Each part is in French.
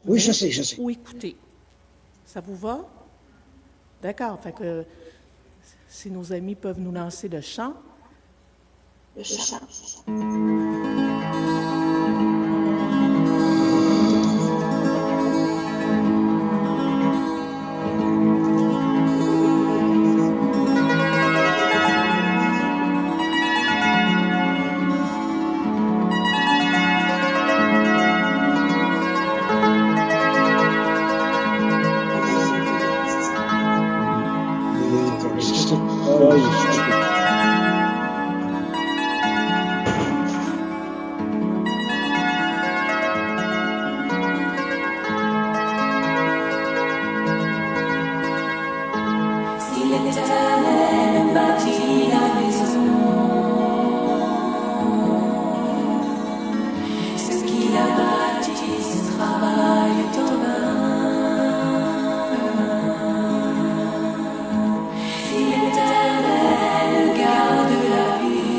Oui, je sais, je sais. ou écouter. Ça vous va? D'accord. Fait que si nos amis peuvent nous lancer le chant. Le chat. Si l'Éternel bâtit la maison, ceux qui la bâtissent travaillent en vain. Si l'Éternel garde la ville,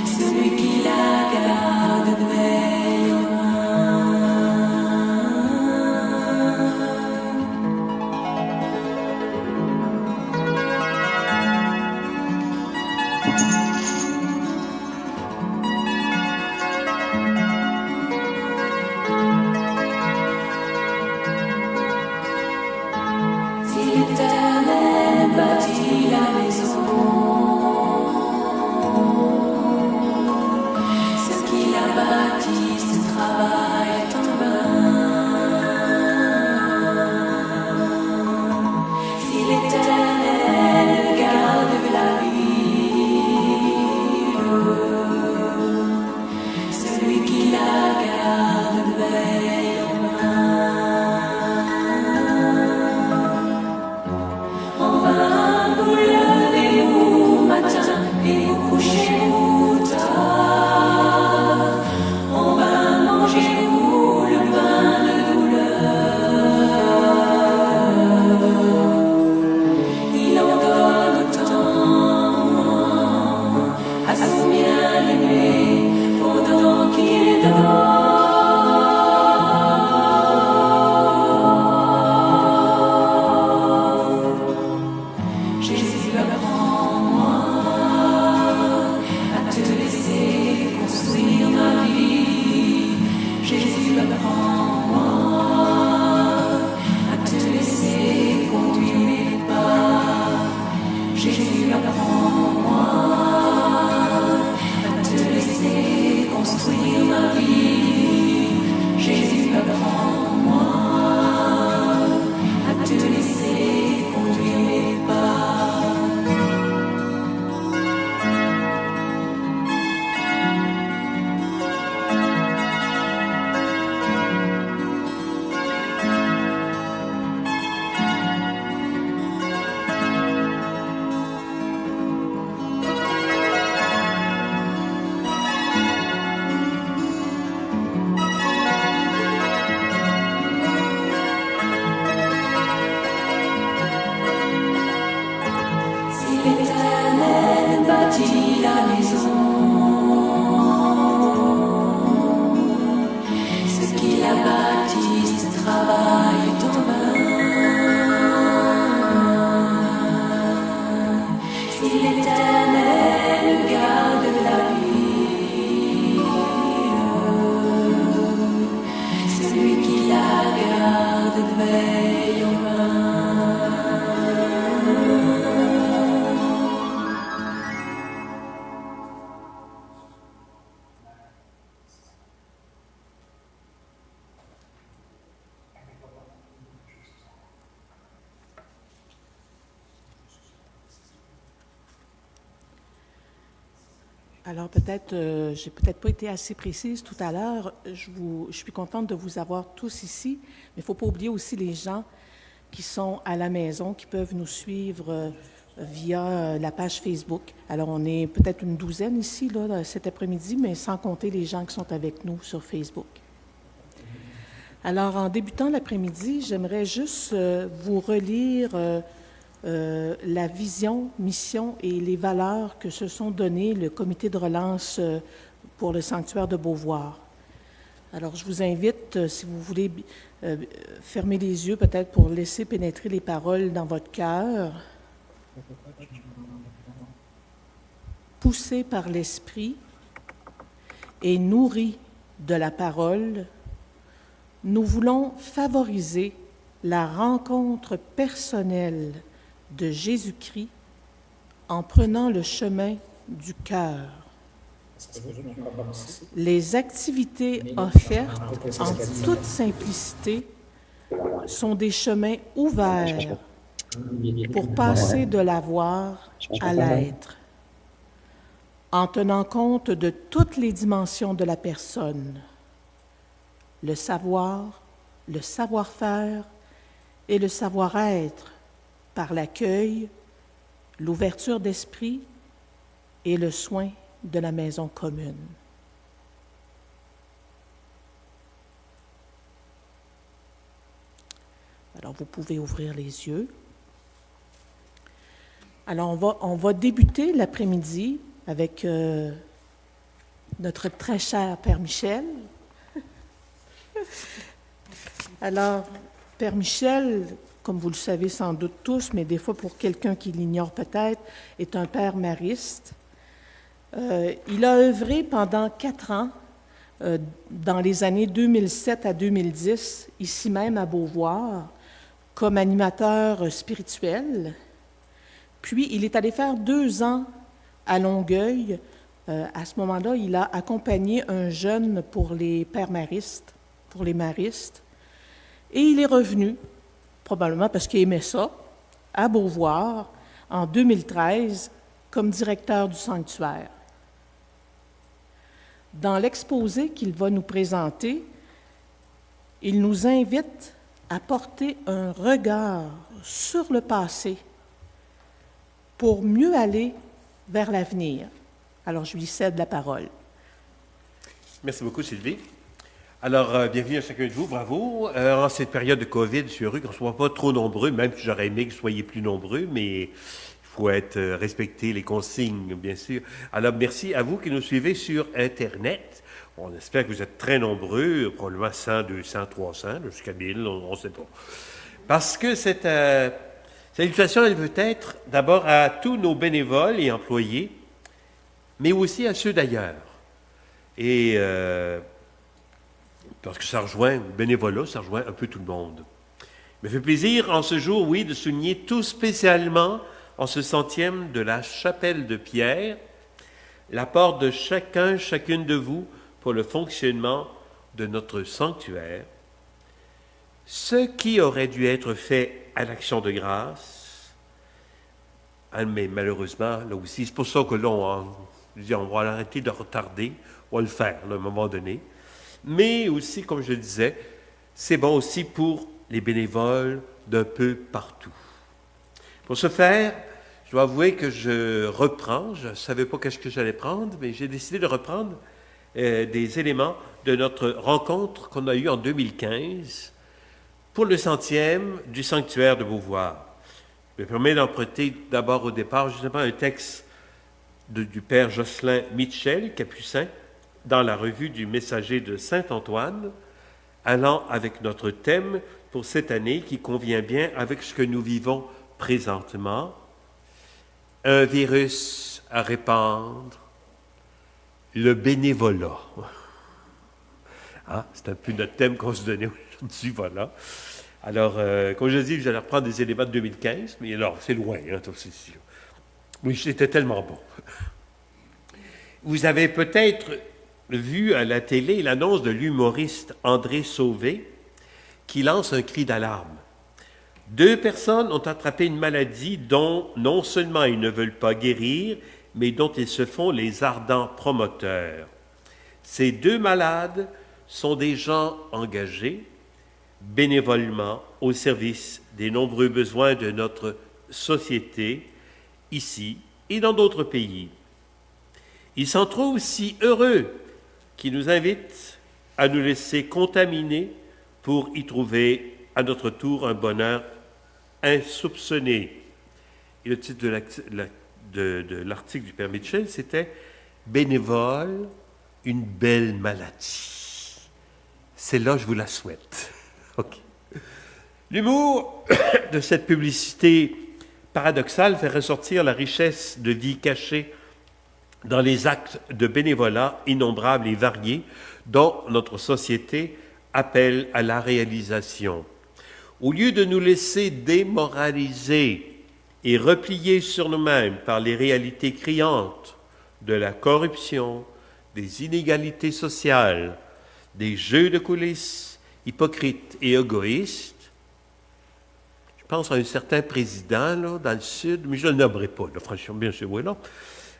celui qui la garde veille en vain. Si l'Éternel bâtit la maison, ceux qui la bâtissent travaillent en vain. Si l'Éternel garde la ville, celui qui la garde veille en vain. En vain vous levez-vous matin et vous couchez-vous tard. En vain mangez-vous le pain de douleur. Il en donne autant à son bien-aimé pendant qu'il dort. Jésus apprends-moi à te laisser construire ma vie. Jésus apprends-moi à te laisser conduire mes pas. Jésus apprends-moi à te laisser construire ma vie. Jésus apprends-moi à te laisser conduire mes pas. Si l'Éternel bâtit la maison, ceux qui la bâtissent travaillent en vain. Si l'Éternel garde la ville, celui qui la garde veille en vain. Alors peut-être, j'ai peut-être pas été assez précise tout à l'heure. Je suis contente de vous avoir tous ici, mais il ne faut pas oublier aussi les gens qui sont à la maison, qui peuvent nous suivre via la page Facebook. Alors on est peut-être une douzaine ici là, cet après-midi, mais sans compter les gens qui sont avec nous sur Facebook. Alors en débutant l'après-midi, j'aimerais juste vous relire la vision, mission et les valeurs que se sont données le comité de relance pour le sanctuaire de Beauvoir. Alors, je vous invite, si vous voulez, fermer les yeux peut-être pour laisser pénétrer les paroles dans votre cœur. Poussés par l'Esprit et nourris de la parole, nous voulons favoriser la rencontre personnelle de Jésus-Christ en prenant le chemin du cœur. Les activités offertes en toute simplicité sont des chemins ouverts pour passer de l'avoir à l'être, en tenant compte de toutes les dimensions de la personne, le savoir, le savoir-faire et le savoir-être par l'accueil, l'ouverture d'esprit et le soin de la maison commune. Alors, vous pouvez ouvrir les yeux. Alors, on va débuter l'après-midi avec notre très cher Père Michel. Alors, Père Michel, comme vous le savez sans doute tous, mais des fois pour quelqu'un qui l'ignore peut-être, est un père mariste. Il a œuvré pendant 4 ans, dans les années 2007 à 2010, ici même à Beauvoir, comme animateur spirituel. Puis, il est allé faire 2 ans à Longueuil. À ce moment-là, il a accompagné un jeune pour les pères maristes, pour les maristes. Et il est revenu, probablement parce qu'il aimait ça, à Beauvoir, en 2013, comme directeur du sanctuaire. Dans l'exposé qu'il va nous présenter, il nous invite à porter un regard sur le passé pour mieux aller vers l'avenir. Alors, je lui cède la parole. Merci beaucoup, Sylvie. Alors, bienvenue à chacun de vous, bravo. En cette période de COVID, je suis heureux qu'on ne soit pas trop nombreux, même si j'aurais aimé que vous soyez plus nombreux, mais il faut respecter les consignes, bien sûr. Alors, merci à vous qui nous suivez sur Internet. On espère que vous êtes très nombreux, probablement 100, 200, 300, jusqu'à 1000, on ne sait pas. Parce que cette salutation, elle veut être d'abord à tous nos bénévoles et employés, mais aussi à ceux d'ailleurs. Et parce que ça rejoint, le bénévolat, ça rejoint un peu tout le monde. Il me fait plaisir en ce jour, oui, de souligner tout spécialement, en ce 100e de la chapelle de Pierre, l'apport de chacune de vous pour le fonctionnement de notre sanctuaire, ce qui aurait dû être fait à l'Action de grâce, mais malheureusement, là aussi, c'est pour ça que là, on va arrêter de retarder, on va le faire là, à un moment donné. Mais aussi, comme je le disais, c'est bon aussi pour les bénévoles d'un peu partout. Pour ce faire, je dois avouer que je reprends, je ne savais pas qu'est-ce que j'allais prendre, mais j'ai décidé de reprendre des éléments de notre rencontre qu'on a eue en 2015 pour le 100e du sanctuaire de Beauvoir. Je me permets d'emprunter d'abord au départ justement un texte du père Jocelyn Mitchell, capucin, dans la revue du Messager de Saint-Antoine, allant avec notre thème pour cette année qui convient bien avec ce que nous vivons présentement. Un virus à répandre, le bénévolat. C'est un peu notre thème qu'on se donnait aujourd'hui, voilà. Alors, comme je dis, j'allais reprendre des éléments de 2015, mais alors, c'est loin, c'est sûr. Oui, c'était tellement bon. Vous avez peut-être vu à la télé l'annonce de l'humoriste André Sauvé qui lance un cri d'alarme. 2 personnes ont attrapé une maladie dont non seulement ils ne veulent pas guérir, mais dont ils se font les ardents promoteurs. Ces 2 malades sont des gens engagés bénévolement au service des nombreux besoins de notre société, ici et dans d'autres pays. Ils s'en trouvent si heureux qu'ils nous invitent à nous laisser contaminer pour y trouver à notre tour un bonheur insoupçonné. Et le titre de l'article du père Mitchell, c'était « Bénévole, une belle maladie ». Celle-là, je vous la souhaite. OK. L'humour de cette publicité paradoxale fait ressortir la richesse de vie cachée dans les actes de bénévolat innombrables et variés dont notre société appelle à la réalisation. Au lieu de nous laisser démoraliser et replier sur nous-mêmes par les réalités criantes de la corruption, des inégalités sociales, des jeux de coulisses hypocrites et égoïstes, je pense à un certain président là, dans le Sud, mais je ne le nommerai pas, là, franchement, bien sûr, oui, là.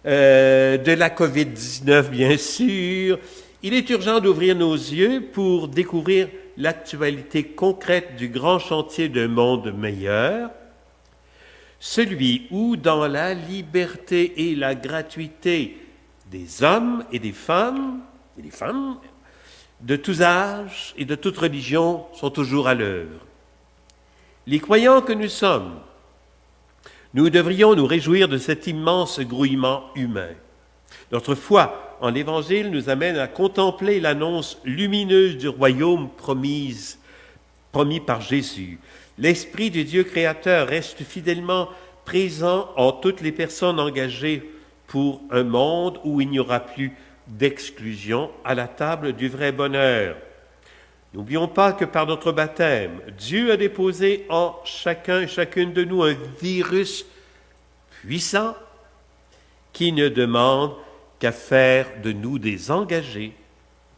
De la COVID-19, bien sûr. Il est urgent d'ouvrir nos yeux pour découvrir l'actualité concrète du grand chantier d'un monde meilleur, celui où, dans la liberté et la gratuité des hommes et des femmes de tous âges et de toute religion sont toujours à l'œuvre. Les croyants que nous sommes, nous devrions nous réjouir de cet immense grouillement humain. Notre foi en l'Évangile nous amène à contempler l'annonce lumineuse du royaume promis par Jésus. L'Esprit du Dieu créateur reste fidèlement présent en toutes les personnes engagées pour un monde où il n'y aura plus d'exclusion à la table du vrai bonheur. N'oublions pas que par notre baptême, Dieu a déposé en chacun et chacune de nous un virus puissant qui ne demande qu'à faire de nous des engagés,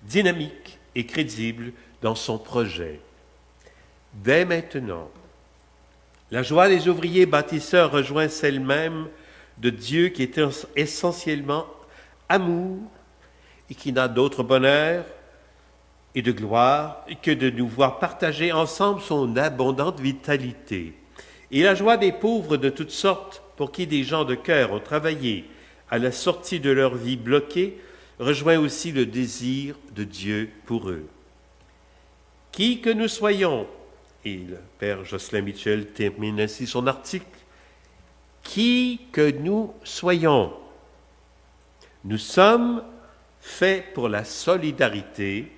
dynamiques et crédibles dans son projet. Dès maintenant, la joie des ouvriers bâtisseurs rejoint celle même de Dieu qui est essentiellement amour et qui n'a d'autre bonheur et de gloire que de nous voir partager ensemble son abondante vitalité. Et la joie des pauvres de toutes sortes, pour qui des gens de cœur ont travaillé à la sortie de leur vie bloquée, rejoint aussi le désir de Dieu pour eux. Qui que nous soyons, et le père Jocelyn Mitchell termine ainsi son article, qui que nous soyons, nous sommes faits pour la solidarité.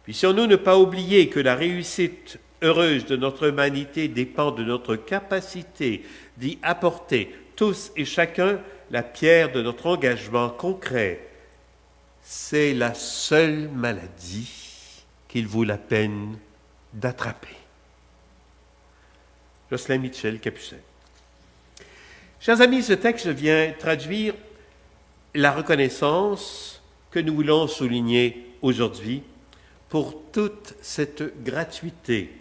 Puissions-nous ne pas oublier que la réussite heureuse de notre humanité dépend de notre capacité d'y apporter tous et chacun la pierre de notre engagement concret. C'est la seule maladie qu'il vaut la peine d'attraper. Jocelyn Mitchell, Capucin. Chers amis, ce texte vient traduire la reconnaissance que nous voulons souligner aujourd'hui pour toute cette gratuité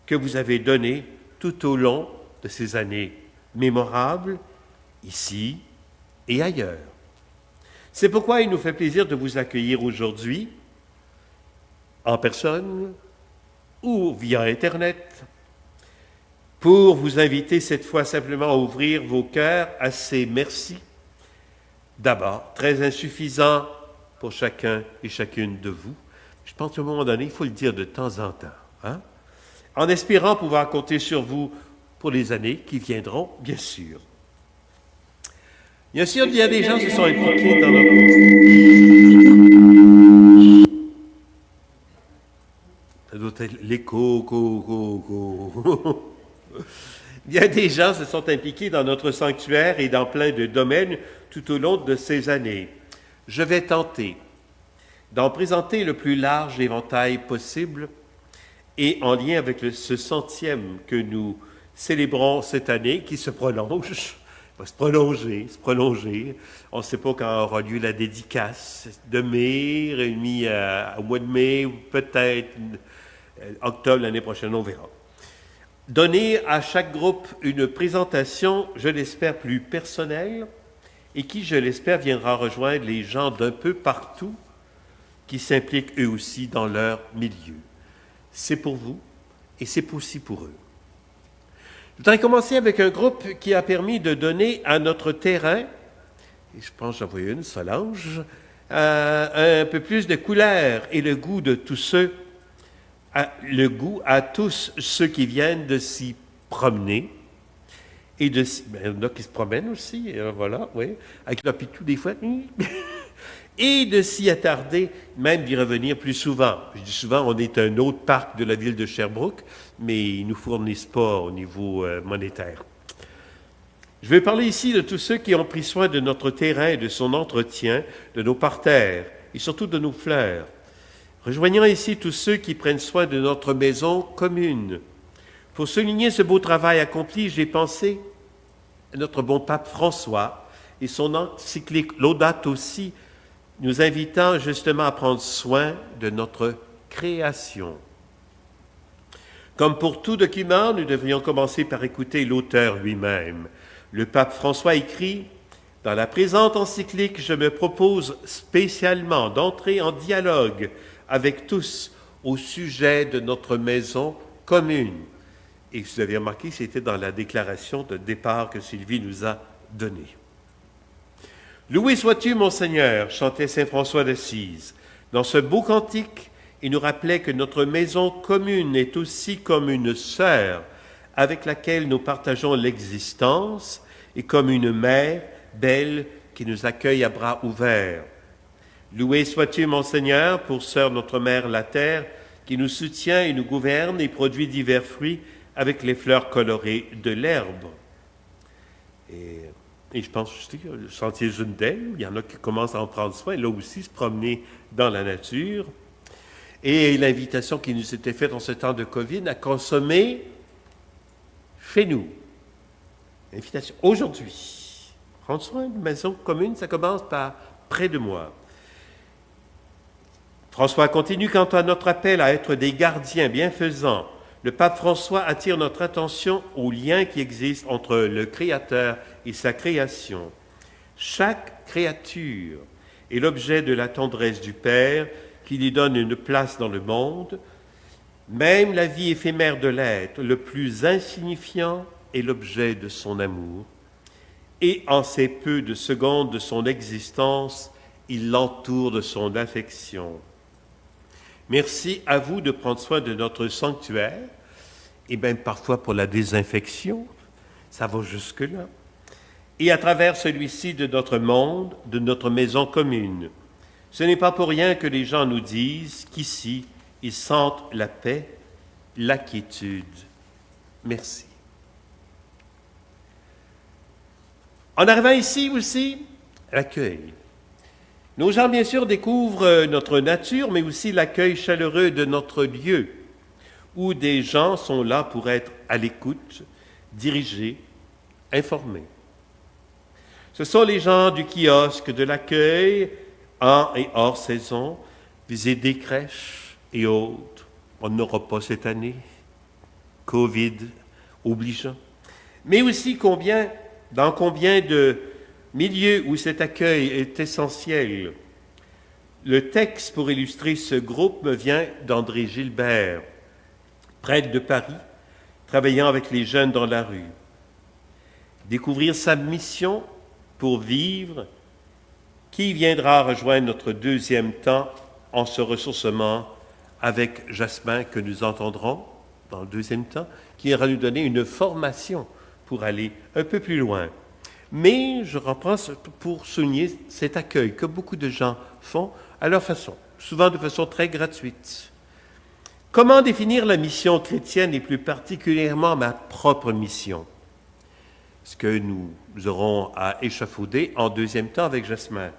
que vous avez donnée tout au long de ces années mémorables, ici et ailleurs. C'est pourquoi il nous fait plaisir de vous accueillir aujourd'hui, en personne ou via Internet, pour vous inviter cette fois simplement à ouvrir vos cœurs à ces merci, d'abord très insuffisants pour chacun et chacune de vous. Je pense qu'à un moment donné, il faut le dire de temps en temps, hein? En espérant pouvoir compter sur vous pour les années qui viendront, bien sûr. Bien sûr, il y a des gens qui se sont impliqués dans notre... Ça doit être l'écho, Il y a des gens qui se sont impliqués dans notre sanctuaire et dans plein de domaines tout au long de ces années. Je vais tenter d'en présenter le plus large éventail possible et en lien avec ce 100e que nous célébrons cette année, qui se prolonge, va se prolonger. On ne sait pas quand aura lieu la dédicace de mai, réunie au mois de mai, ou peut-être octobre l'année prochaine, on verra. Donner à chaque groupe une présentation, je l'espère, plus personnelle et qui, je l'espère, viendra rejoindre les gens d'un peu partout qui s'impliquent eux aussi dans leur milieu. C'est pour vous et c'est aussi pour eux. Je voudrais commencer avec un groupe qui a permis de donner à notre terrain, et je pense que j'en vois une, Solange, un peu plus de couleur et le goût de tous ceux, le goût à tous ceux qui viennent de s'y promener. Et il y en a qui se promènent aussi, voilà, oui, avec leur pitou des fois. et de s'y attarder, même d'y revenir plus souvent. Je dis souvent, on est un autre parc de la ville de Sherbrooke, mais ils ne nous fournissent pas au niveau monétaire. Je vais parler ici de tous ceux qui ont pris soin de notre terrain, de son entretien, de nos parterres et surtout de nos fleurs. Rejoignons ici tous ceux qui prennent soin de notre maison commune. Pour souligner ce beau travail accompli, j'ai pensé à notre bon pape François et son encyclique Laudato Si, nous invitant justement à prendre soin de notre création. Comme pour tout document, nous devrions commencer par écouter l'auteur lui-même. Le pape François écrit « Dans la présente encyclique, je me propose spécialement d'entrer en dialogue avec tous au sujet de notre maison commune. » Et vous avez remarqué, c'était dans la déclaration de départ que Sylvie nous a donnée. « Loué sois-tu, mon Seigneur » chantait saint François d'Assise. Dans ce beau cantique, il nous rappelait que notre maison commune est aussi comme une sœur avec laquelle nous partageons l'existence et comme une mère belle qui nous accueille à bras ouverts. Loué sois-tu, mon Seigneur, pour sœur notre mère la terre, qui nous soutient et nous gouverne et produit divers fruits avec les fleurs colorées de l'herbe. Et je pense aussi que le sentier Zundel, il y en a qui commencent à en prendre soin, là aussi se promener dans la nature. Et l'invitation qui nous était faite en ce temps de Covid à consommer chez nous. Invitation aujourd'hui. Prendre soin d'une maison commune, ça commence par près de moi. François continue quant à notre appel à être des gardiens bienfaisants. Le pape François attire notre attention au lien qui existe entre le Créateur et sa création. Chaque créature est l'objet de la tendresse du Père qui lui donne une place dans le monde. Même la vie éphémère de l'être, le plus insignifiant, est l'objet de son amour. Et en ces peu de secondes de son existence, il l'entoure de son affection. Merci à vous de prendre soin de notre sanctuaire, et même parfois pour la désinfection, ça va jusque-là. Et à travers celui-ci de notre monde, de notre maison commune. Ce n'est pas pour rien que les gens nous disent qu'ici, ils sentent la paix, la quiétude. Merci. En arrivant ici aussi, l'accueil. Nos gens, bien sûr, découvrent notre nature, mais aussi l'accueil chaleureux de notre lieu, où des gens sont là pour être à l'écoute, dirigés, informés. Ce sont les gens du kiosque, de l'accueil, en et hors saison, visiter des crèches et autres. On n'aura pas cette année, Covid obligeant. Mais aussi dans combien de milieux où cet accueil est essentiel. Le texte pour illustrer ce groupe me vient d'André Gilbert, prêtre de Paris, travaillant avec les jeunes dans la rue. Découvrir sa mission pour vivre, qui viendra rejoindre notre deuxième temps en ce ressourcement avec Jasmin que nous entendrons dans le deuxième temps, qui ira nous donner une formation pour aller un peu plus loin. Mais je reprends pour souligner cet accueil que beaucoup de gens font à leur façon, souvent de façon très gratuite. Comment définir la mission chrétienne et plus particulièrement ma propre mission? Ce que nous aurons à échafauder en deuxième temps avec Jasmin.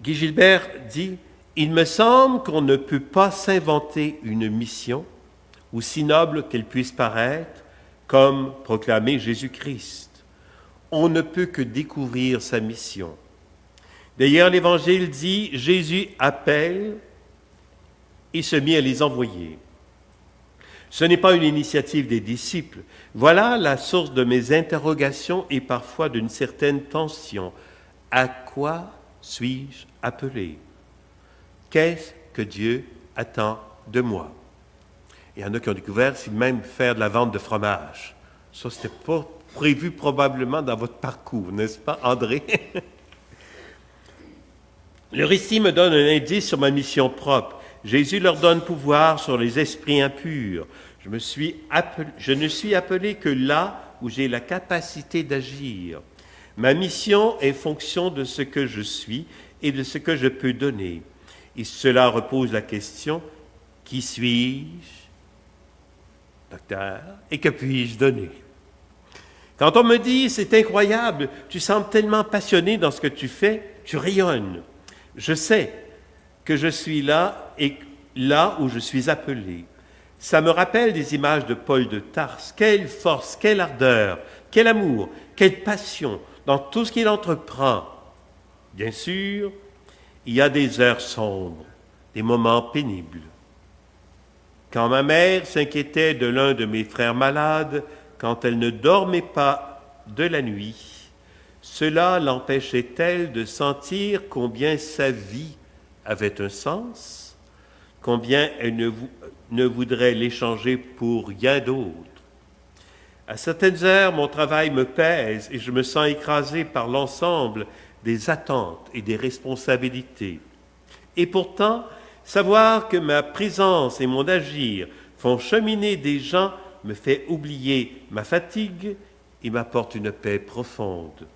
Guy Gilbert dit « Il me semble qu'on ne peut pas s'inventer une mission, aussi noble qu'elle puisse paraître, comme proclamer Jésus-Christ. On ne peut que découvrir sa mission. D'ailleurs, l'Évangile dit « Jésus appelle et se mit à les envoyer ». Ce n'est pas une initiative des disciples. Voilà la source de mes interrogations et parfois d'une certaine tension. À quoi suis-je appelé? Qu'est-ce que Dieu attend de moi? Il y en a qui ont découvert, c'est même faire de la vente de fromage. Ça, ce n'était pas prévu probablement dans votre parcours, n'est-ce pas, André? Le récit me donne un indice sur ma mission propre. Jésus leur donne pouvoir sur les esprits impurs. Je ne suis appelé que là où j'ai la capacité d'agir. Ma mission est fonction de ce que je suis et de ce que je peux donner. Et cela repose la question, qui suis-je, docteur, et que puis-je donner? Quand on me dit, c'est incroyable, tu sembles tellement passionné dans ce que tu fais, tu rayonnes. Je sais que je suis là et là où je suis appelé. Ça me rappelle des images de Paul de Tarse. Quelle force, quelle ardeur, quel amour, quelle passion dans tout ce qu'il entreprend. Bien sûr, il y a des heures sombres, des moments pénibles. Quand ma mère s'inquiétait de l'un de mes frères malades, quand elle ne dormait pas de la nuit, cela l'empêchait-elle de sentir combien sa vie avait un sens, combien elle ne voudrait l'échanger pour rien d'autre. À certaines heures, mon travail me pèse et je me sens écrasé par l'ensemble des attentes et des responsabilités. Et pourtant, savoir que ma présence et mon agir font cheminer des gens me fait oublier ma fatigue et m'apporte une paix profonde.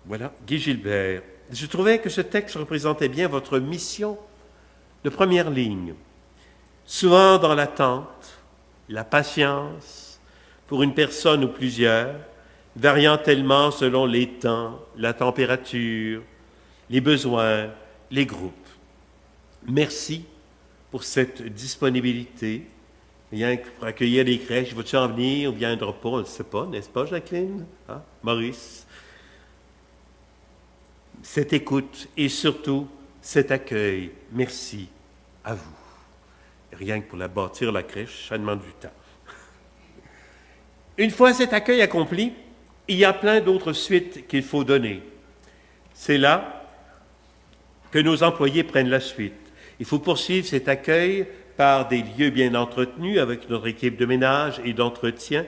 Voilà, Guy Gilbert. Je trouvais que ce texte représentait bien votre mission de première ligne. Souvent dans l'attente, la patience pour une personne ou plusieurs, variant tellement selon les temps, la température, les besoins, les groupes. Merci pour cette disponibilité. Rien que pour accueillir les crèches, veux-tu en venir ou viendra pas, on ne sait pas, n'est-ce pas, Jacqueline? Hein? Maurice? Cette écoute et surtout cet accueil, merci à vous. Rien que pour la bâtir, la crèche, ça demande du temps. Une fois cet accueil accompli, il y a plein d'autres suites qu'il faut donner. C'est là que nos employés prennent la suite. Il faut poursuivre cet accueil par des lieux bien entretenus avec notre équipe de ménage et d'entretien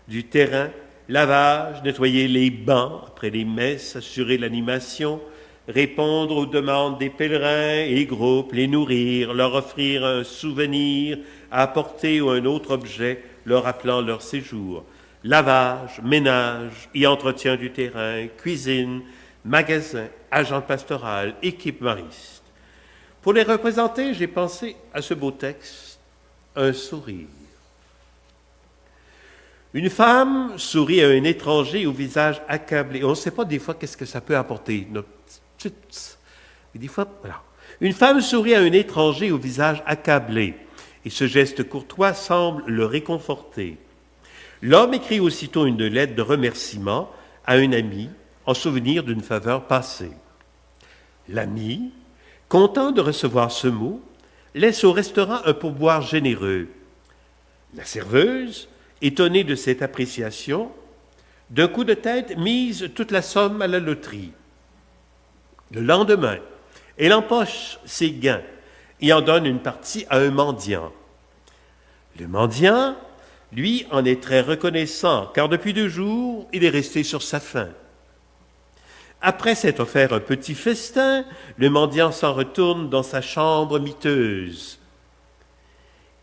du terrain, lavage, nettoyer les bancs après les messes, assurer l'animation, répondre aux demandes des pèlerins et groupes, les nourrir, leur offrir un souvenir à apporter ou un autre objet leur rappelant leur séjour. Lavage, ménage et entretien du terrain, cuisine, magasin, agent pastoral, équipe mariste. Pour les représenter, j'ai pensé à ce beau texte, un sourire. Une femme sourit à un étranger au visage accablé. On ne sait pas des fois qu'est-ce que ça peut apporter. Des fois, voilà. Une femme sourit à un étranger au visage accablé, et ce geste courtois semble le réconforter. L'homme écrit aussitôt une lettre de remerciement à un ami en souvenir d'une faveur passée. L'ami, content de recevoir ce mot, laisse au restaurant un pourboire généreux. La serveuse, étonnée de cette appréciation, d'un coup de tête mise toute la somme à la loterie. Le lendemain, elle empoche ses gains et en donne une partie à un mendiant. Le mendiant, lui, en est très reconnaissant, car depuis 2 jours, il est resté sur sa faim. Après s'être offert un petit festin, le mendiant s'en retourne dans sa chambre miteuse.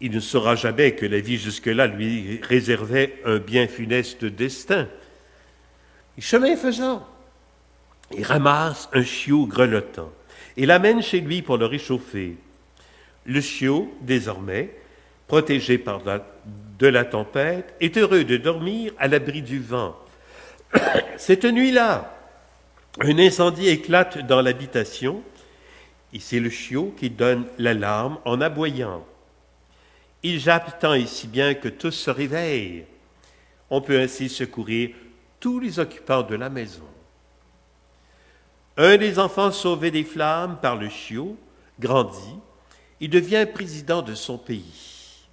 Il ne saura jamais que la vie jusque-là lui réservait un bien funeste destin. Et chemin faisant, il ramasse un chiot grelottant et l'amène chez lui pour le réchauffer. Le chiot, désormais, protégé de la tempête, est heureux de dormir à l'abri du vent. Cette nuit-là, un incendie éclate dans l'habitation et c'est le chiot qui donne l'alarme en aboyant. Il jappe tant et si bien que tous se réveillent. On peut ainsi secourir tous les occupants de la maison. Un des enfants sauvés des flammes par le chiot grandit et devient président de son pays.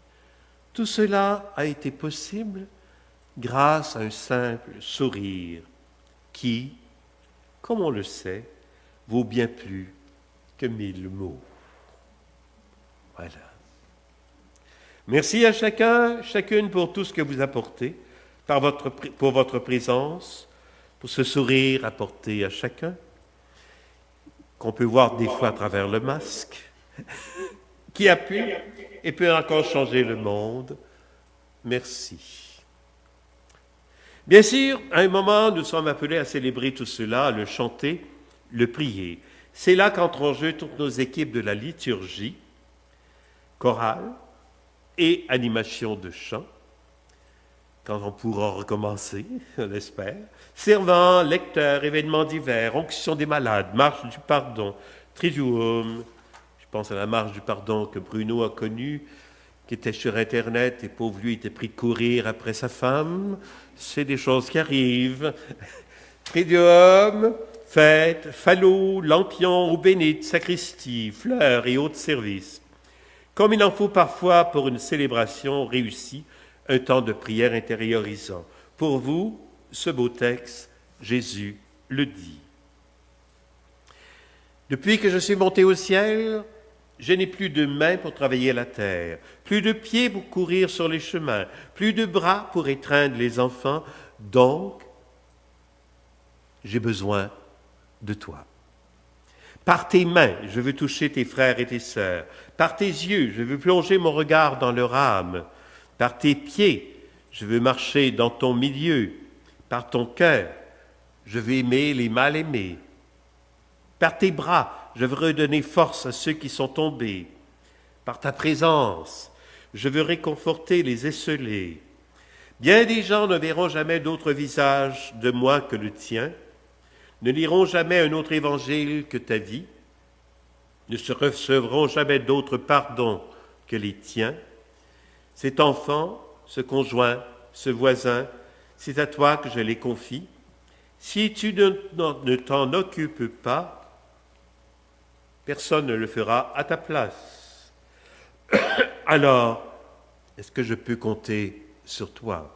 Tout cela a été possible grâce à un simple sourire qui, comme on le sait, vaut bien plus que 1000 mots. Voilà. Merci à chacun, chacune pour tout ce que vous apportez, pour votre présence, pour ce sourire apporté à chacun, qu'on peut voir des fois à travers le masque, qui a pu et peut encore changer le monde. Merci. Bien sûr, à un moment, nous sommes appelés à célébrer tout cela, à le chanter, le prier. C'est là qu'entrent en jeu toutes nos équipes de la liturgie, chorale et animation de chant, quand on pourra recommencer, on l'espère. Servants, lecteurs, événements divers, onction des malades, marche du pardon, triduum. Je pense à la marche du pardon que Bruno a connue, qui était sur Internet, et pauvre lui, était pris de courir après sa femme. C'est des choses qui arrivent. Triduum, fête, falot, lampion ou bénite, sacristie, fleurs et autres services. Comme il en faut parfois pour une célébration réussie, un temps de prière intériorisant. Pour vous, ce beau texte, Jésus le dit. Depuis que je suis monté au ciel, je n'ai plus de mains pour travailler la terre, plus de pieds pour courir sur les chemins, plus de bras pour étreindre les enfants, donc j'ai besoin de toi. Par tes mains, je veux toucher tes frères et tes sœurs. Par tes yeux, je veux plonger mon regard dans leur âme. Par tes pieds, je veux marcher dans ton milieu. Par ton cœur, je veux aimer les mal-aimés. Par tes bras, je veux redonner force à ceux qui sont tombés. Par ta présence, je veux réconforter les esseulés. Bien des gens ne verront jamais d'autre visage de moi que le tien, ne liront jamais un autre évangile que ta vie, ne se recevront jamais d'autre pardon que les tiens. Cet enfant, ce conjoint, ce voisin, c'est à toi que je les confie. Si tu ne t'en occupes pas, personne ne le fera à ta place. Alors, est-ce que je peux compter sur toi?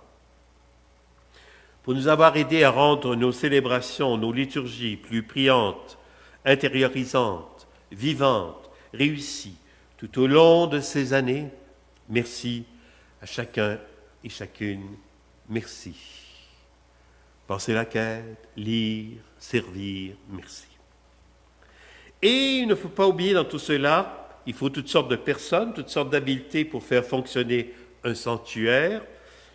Pour nous avoir aidés à rendre nos célébrations, nos liturgies plus priantes, intériorisantes, vivantes, réussies, tout au long de ces années, merci à chacun et chacune, merci. Penser la quête, lire, servir, merci. Et il ne faut pas oublier dans tout cela, il faut toutes sortes de personnes, toutes sortes d'habiletés pour faire fonctionner un sanctuaire.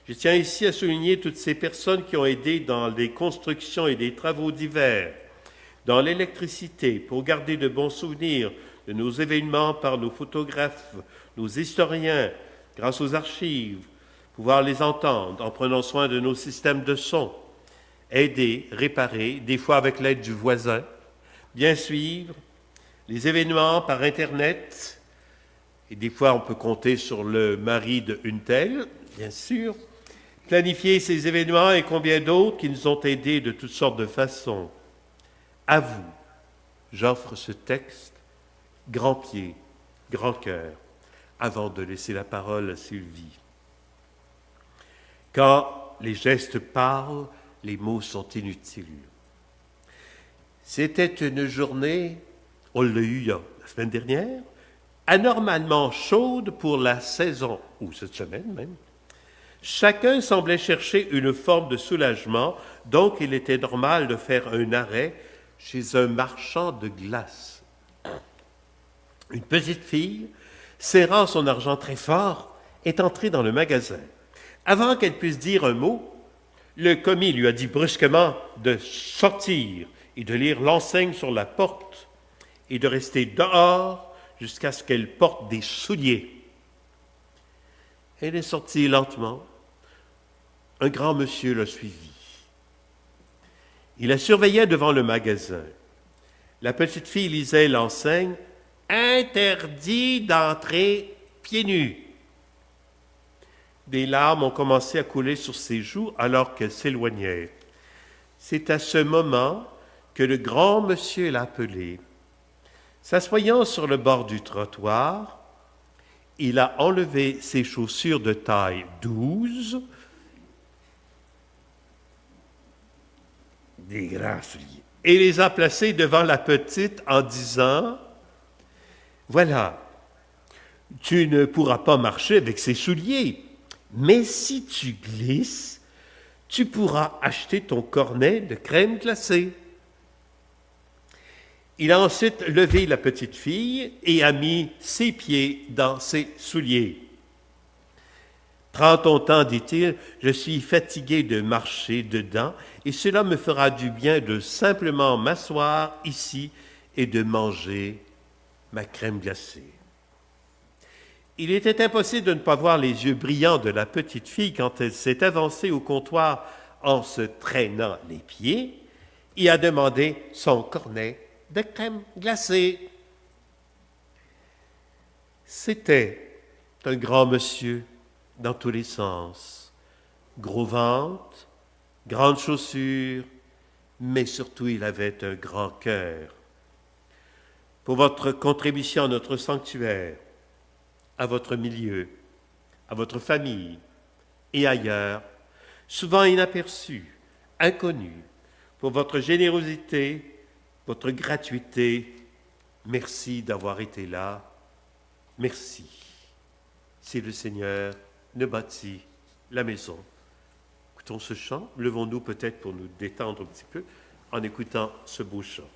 Je tiens ici à souligner toutes ces personnes qui ont aidé dans les constructions et des travaux divers, dans l'électricité, pour garder de bons souvenirs de nos événements par nos photographes, nos historiens, grâce aux archives, pouvoir les entendre en prenant soin de nos systèmes de son, aider, réparer, des fois avec l'aide du voisin, bien suivre les événements par Internet, et des fois on peut compter sur le mari d'une telle, bien sûr, planifier ces événements et combien d'autres qui nous ont aidés de toutes sortes de façons. À vous, j'offre ce texte, grand pied, grand cœur, avant de laisser la parole à Sylvie. Quand les gestes parlent, les mots sont inutiles. C'était une journée, on l'a eu la semaine dernière, anormalement chaude pour la saison, ou cette semaine même. Chacun semblait chercher une forme de soulagement, donc il était normal de faire un arrêt chez un marchand de glace. Une petite fille, serrant son argent très fort, est entrée dans le magasin. Avant qu'elle puisse dire un mot, le commis lui a dit brusquement de sortir et de lire l'enseigne sur la porte et de rester dehors jusqu'à ce qu'elle porte des souliers. Elle est sortie lentement. Un grand monsieur l'a suivie. Il la surveillait devant le magasin. La petite fille lisait l'enseigne « Interdit d'entrer pieds nus ». Des larmes ont commencé à couler sur ses joues alors qu'elle s'éloignait. C'est à ce moment que le grand monsieur l'a appelée. S'assoyant sur le bord du trottoir, il a enlevé ses chaussures de taille 12, des grands souliers, et les a placées devant la petite en disant « Voilà, tu ne pourras pas marcher avec ces souliers, mais si tu glisses, tu pourras acheter ton cornet de crème glacée. » Il a ensuite levé la petite fille et a mis ses pieds dans ses souliers. Prends ton temps, dit-il, je suis fatigué de marcher dedans, et cela me fera du bien de simplement m'asseoir ici et de manger ma crème glacée. Il était impossible de ne pas voir les yeux brillants de la petite fille quand elle s'est avancée au comptoir en se traînant les pieds et a demandé son cornet de crème glacée. C'était un grand monsieur dans tous les sens, gros ventre, grandes chaussures, mais surtout il avait un grand cœur. Pour votre contribution à notre sanctuaire, à votre milieu, à votre famille et ailleurs, souvent inaperçu, inconnu, pour votre générosité, votre gratuité. Merci d'avoir été là. Merci. Si le Seigneur ne bâtit la maison. Écoutons ce chant. Levons-nous peut-être pour nous détendre un petit peu en écoutant ce beau chant.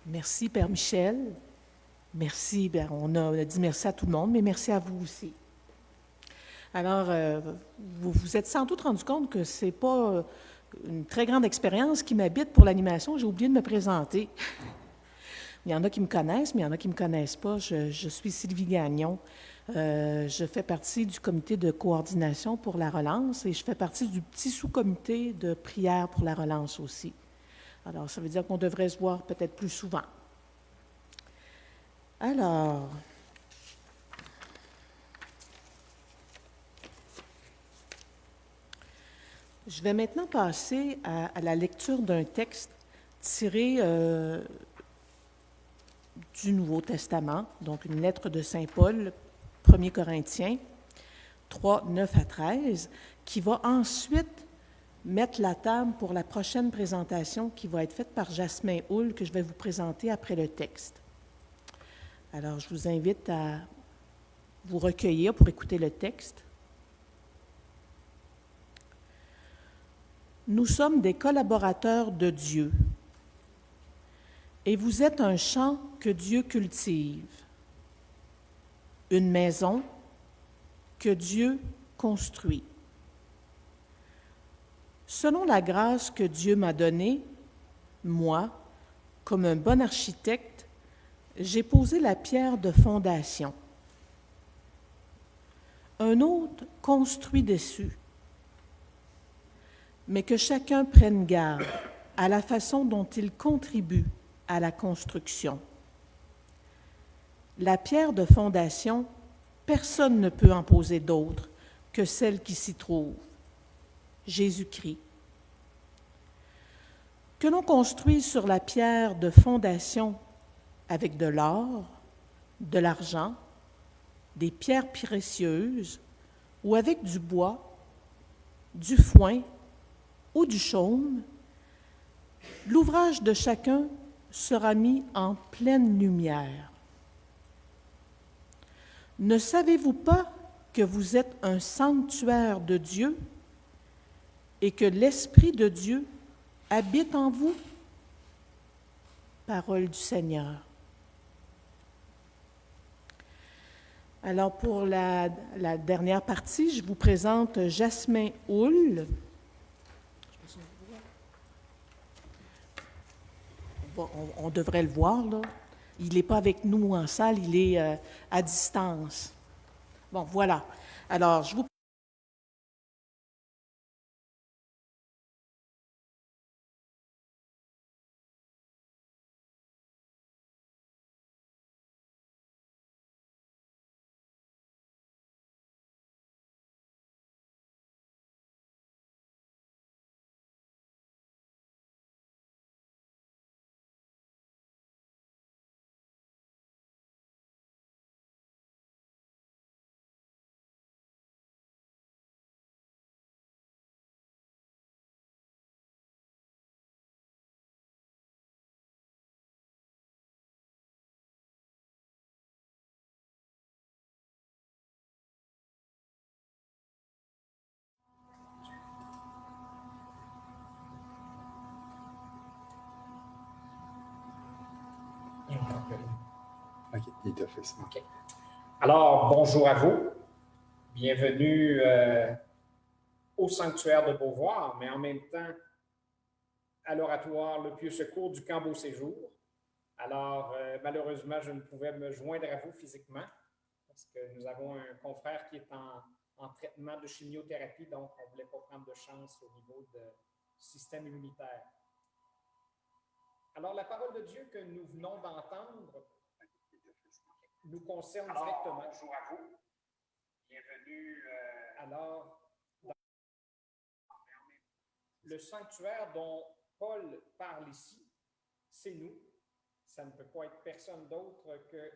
Merci, Père Michel. Merci, bien, on a dit merci à tout le monde, mais merci à vous aussi. Alors, vous vous êtes sans doute rendu compte que c'est pas une très grande expérience qui m'habite pour l'animation. J'ai oublié de me présenter. Il y en a qui me connaissent, mais il y en a qui ne me connaissent pas. Je suis Sylvie Gagnon. Je fais partie du comité de coordination pour la relance et je fais partie du petit sous-comité de prière pour la relance aussi. Alors, ça veut dire qu'on devrait se voir peut-être plus souvent. Alors, je vais maintenant passer à la lecture d'un texte tiré du Nouveau Testament, donc une lettre de Saint Paul, 1er Corinthiens 3, 9 à 13, qui va ensuite mettre la table pour la prochaine présentation qui va être faite par Jasmin Houle, que je vais vous présenter après le texte. Alors, je vous invite à vous recueillir pour écouter le texte. Nous sommes des collaborateurs de Dieu, et vous êtes un champ que Dieu cultive, une maison que Dieu construit. Selon la grâce que Dieu m'a donnée, moi, comme un bon architecte, j'ai posé la pierre de fondation. Un autre construit dessus. Mais que chacun prenne garde à la façon dont il contribue à la construction. La pierre de fondation, personne ne peut en poser d'autre que celle qui s'y trouve, Jésus-Christ. Que l'on construise sur la pierre de fondation avec de l'or, de l'argent, des pierres précieuses ou avec du bois, du foin ou du chaume, l'ouvrage de chacun sera mis en pleine lumière. Ne savez-vous pas que vous êtes un sanctuaire de Dieu et que l'Esprit de Dieu habite en vous? Parole du Seigneur. Alors, pour la dernière partie, je vous présente Jasmin Houle. Bon, on devrait le voir, là. Il n'est pas avec nous en salle, il est à distance. Bon, voilà. Alors, je vous... OK, il t'a fait ça. Okay. Alors, bonjour à vous. Bienvenue au sanctuaire de Beauvoir, mais en même temps à l'oratoire Le Pieux Secours du Camp Beau Séjour. Alors, malheureusement, je ne pouvais me joindre à vous physiquement parce que nous avons un confrère qui est en traitement de chimiothérapie, donc on ne voulait pas prendre de chance au niveau du système immunitaire. Alors, la parole de Dieu que nous venons d'entendre nous concerne directement. Bonjour à vous. Bienvenue. Alors, le sanctuaire dont Paul parle ici, c'est nous. Ça ne peut pas être personne d'autre que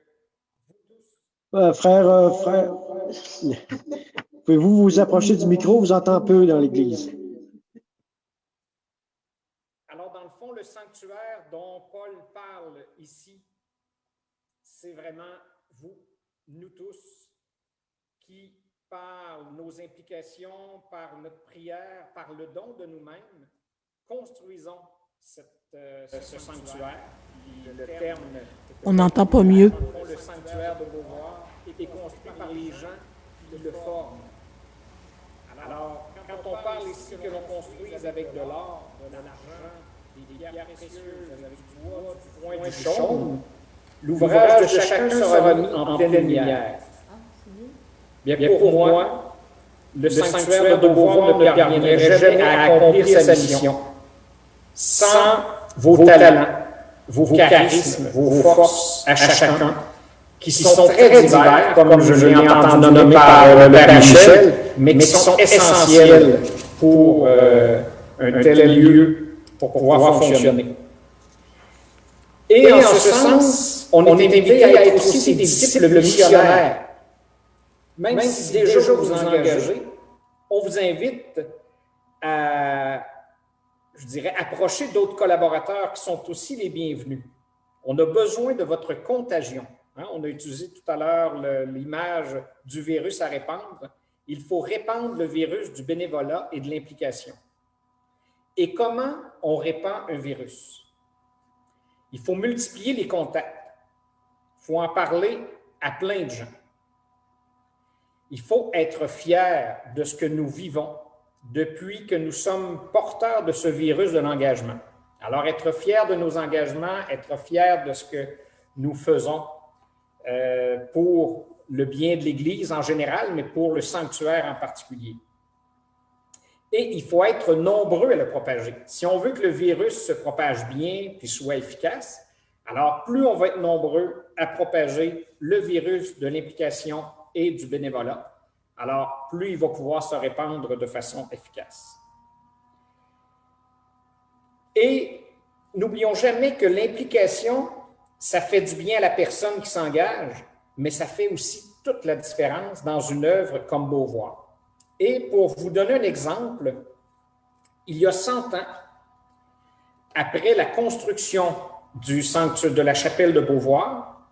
vous tous. Frère, pouvez-vous vous approcher du micro? On vous entend peu dans l'église. Alors, dans le fond, le sanctuaire dont Paul parle ici, c'est vraiment vous, nous tous, qui, par nos implications, par notre prière, par le don de nous-mêmes, construisons ce sanctuaire. le terme On n'entend pas mieux. le sanctuaire de Beauvoir est construit par les gens qui le forment. Alors, quand on parle ici que l'on construise avec de l'or, de l'argent, des pierres précieuses, avec du bois, du foin, du chaume, l'ouvrage de chacun sera mis en pleine lumière. Bien, pour moi, le sanctuaire de Beauvoir ne parviendrait jamais à accomplir sa mission sans vos talents, vos charismes, vos forces à chacun, qui sont très divers, comme je l'ai entendu nommer par le Père Michel, mais qui sont essentiels pour un tel lieu, pour pouvoir fonctionner. Et en ce sens, on est invité à être aussi des disciples missionnaires. Même si déjà vous engagez, on vous invite à, je dirais, approcher d'autres collaborateurs qui sont aussi les bienvenus. On a besoin de votre contagion. Hein? On a utilisé tout à l'heure l'image du virus à répandre. Il faut répandre le virus du bénévolat et de l'implication. Et comment on répand un virus? Il faut multiplier les contacts. Il faut en parler à plein de gens. Il faut être fier de ce que nous vivons depuis que nous sommes porteurs de ce virus de l'engagement. Alors, être fier de nos engagements, être fier de ce que nous faisons pour le bien de l'Église en général, mais pour le sanctuaire en particulier. Et il faut être nombreux à le propager. Si on veut que le virus se propage bien puis soit efficace, alors plus on va être nombreux à propager le virus de l'implication et du bénévolat, alors plus il va pouvoir se répandre de façon efficace. Et n'oublions jamais que l'implication, ça fait du bien à la personne qui s'engage, mais ça fait aussi toute la différence dans une œuvre comme Beauvoir. Et pour vous donner un exemple, il y a 100 ans, après la construction du sanctuaire de la chapelle de Beauvoir,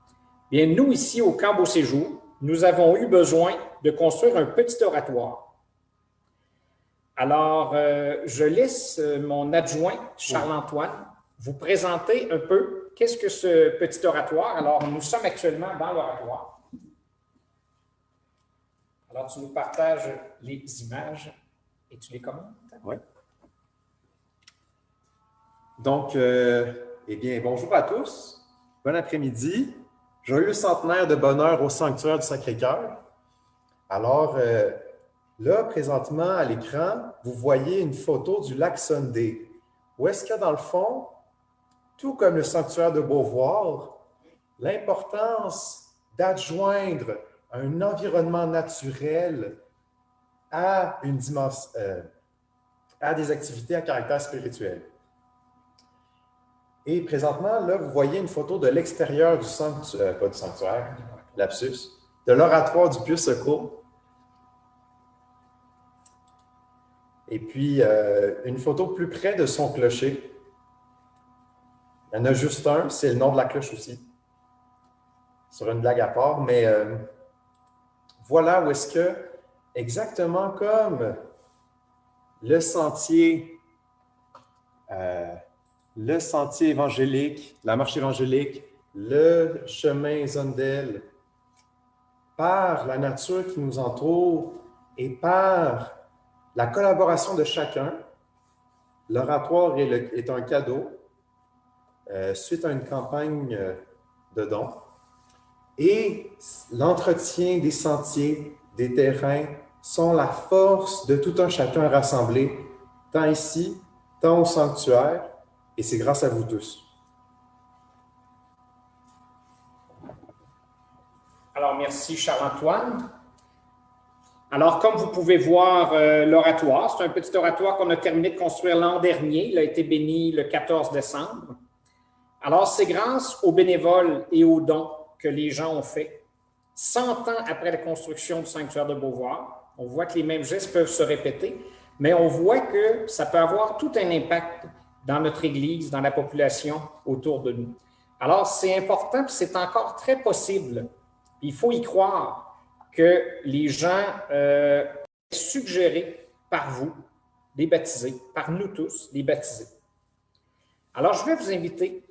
bien, nous, ici au Camp Beau-Séjour, nous avons eu besoin de construire un petit oratoire. Alors, je laisse mon adjoint, Charles-Antoine, vous présenter un peu qu'est-ce que ce petit oratoire. Alors, nous sommes actuellement dans l'oratoire. Alors, tu nous partages les images et tu les commentes. Oui. Donc, eh bien, bonjour à tous. Bon après-midi. Joyeux centenaire de bonheur au sanctuaire du Sacré-Cœur. Alors, là, présentement, à l'écran, vous voyez une photo du lac Sunday. Où est-ce qu'il y a dans le fond, tout comme le sanctuaire de Beauvoir, l'importance d'adjoindre un environnement naturel à une dimension, à des activités à caractère spirituel. Et présentement, là, vous voyez une photo de l'extérieur du sanctuaire, pas du sanctuaire, lapsus, de l'oratoire du Pieux Secours. Et puis, une photo plus près de son clocher. Il y en a juste un, c'est le nom de la cloche aussi. Sur une blague à part, mais voilà où est-ce que, exactement comme le sentier évangélique, la marche évangélique, le chemin Zondel, par la nature qui nous entoure et par la collaboration de chacun, l'oratoire est un cadeau suite à une campagne de dons. Et l'entretien des sentiers, des terrains, sont la force de tout un chacun rassemblé, tant ici, tant au sanctuaire, et c'est grâce à vous tous. Alors, merci Charles-Antoine. Alors, comme vous pouvez voir, l'oratoire, c'est un petit oratoire qu'on a terminé de construire l'an dernier. Il a été béni le 14 décembre. Alors, c'est grâce aux bénévoles et aux dons que les gens ont fait. 100 ans après la construction du sanctuaire de Beauvoir, on voit que les mêmes gestes peuvent se répéter, mais on voit que ça peut avoir tout un impact dans notre Église, dans la population autour de nous. Alors, c'est important, puis c'est encore très possible. Il faut y croire que les gens suggérés par vous, les baptisés, par nous tous, les baptisés. Alors, je vais vous inviter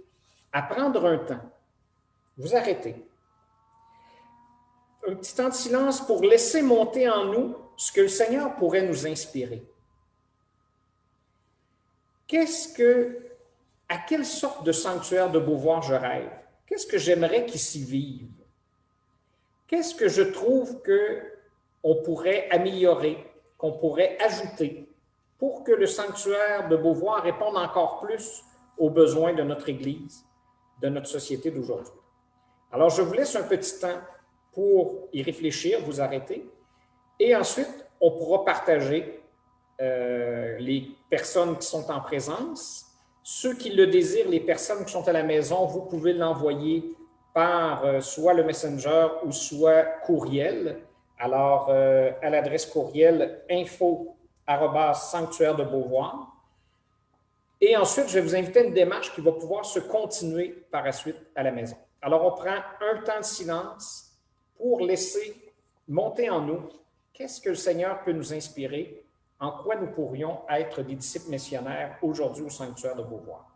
à prendre un temps, vous arrêtez. Un petit temps de silence pour laisser monter en nous ce que le Seigneur pourrait nous inspirer. À quelle sorte de sanctuaire de Beauvoir je rêve? Qu'est-ce que j'aimerais qu'il s'y vive? Qu'est-ce que je trouve qu'on pourrait améliorer, qu'on pourrait ajouter pour que le sanctuaire de Beauvoir réponde encore plus aux besoins de notre Église, de notre société d'aujourd'hui? Alors, je vous laisse un petit temps pour y réfléchir, vous arrêter, et ensuite, on pourra partager les personnes qui sont en présence. Ceux qui le désirent, les personnes qui sont à la maison, vous pouvez l'envoyer par soit le Messenger ou soit courriel. Alors, à l'adresse courriel info@sanctuaire de Beauvoir. Et ensuite, je vais vous inviter à une démarche qui va pouvoir se continuer par la suite à la maison. Alors, on prend un temps de silence pour laisser monter en nous qu'est-ce que le Seigneur peut nous inspirer, en quoi nous pourrions être des disciples missionnaires aujourd'hui au sanctuaire de Beauvoir.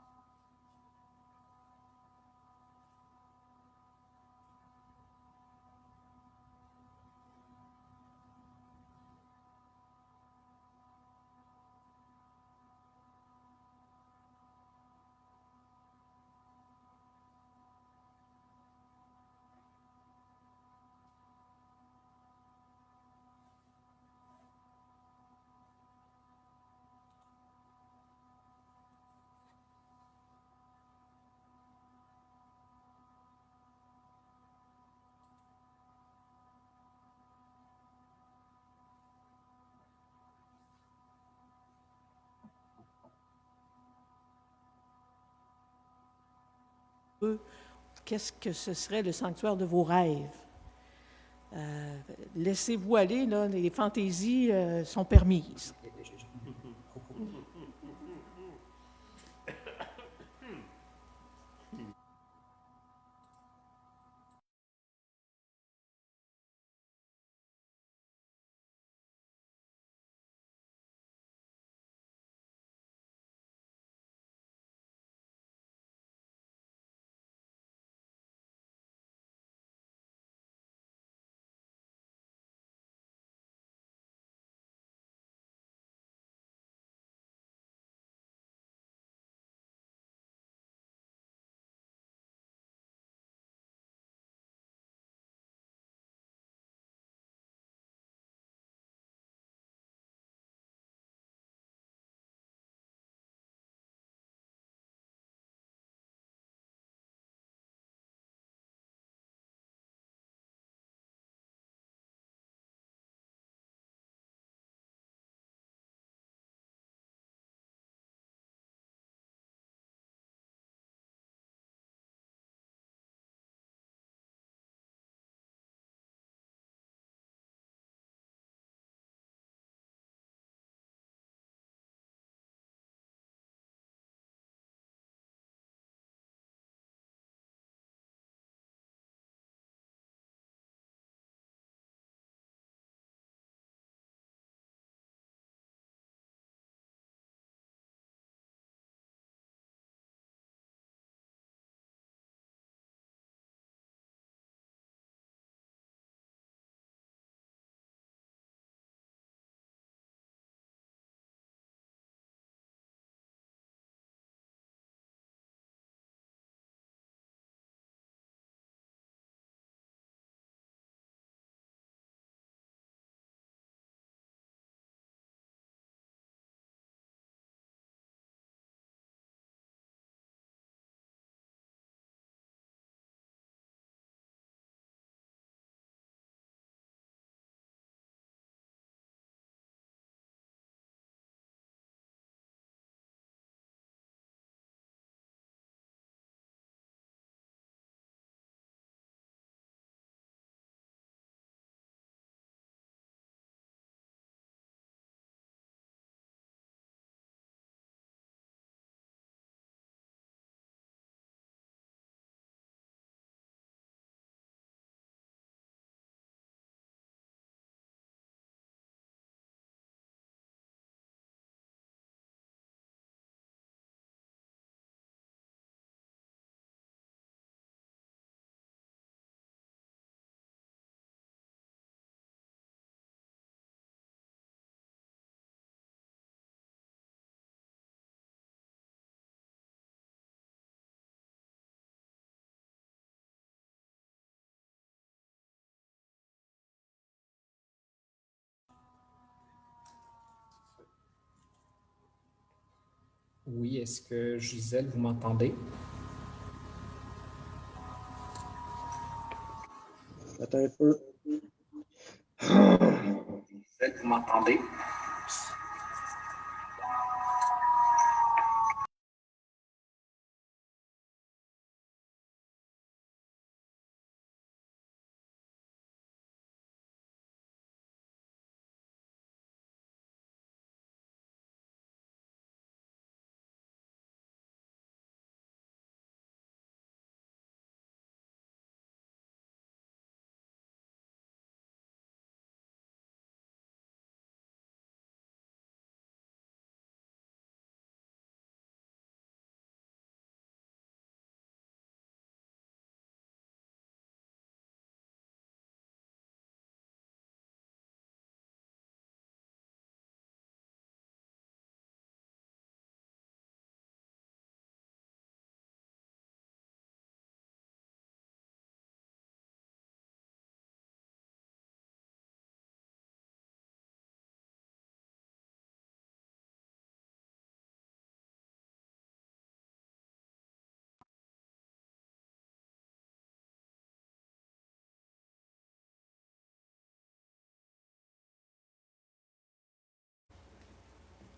Qu'est-ce que ce serait le sanctuaire de vos rêves? Laissez-vous aller, là, les fantaisies sont permises. Oui, est-ce que Gisèle, vous m'entendez? Attends un peu. Gisèle, vous m'entendez?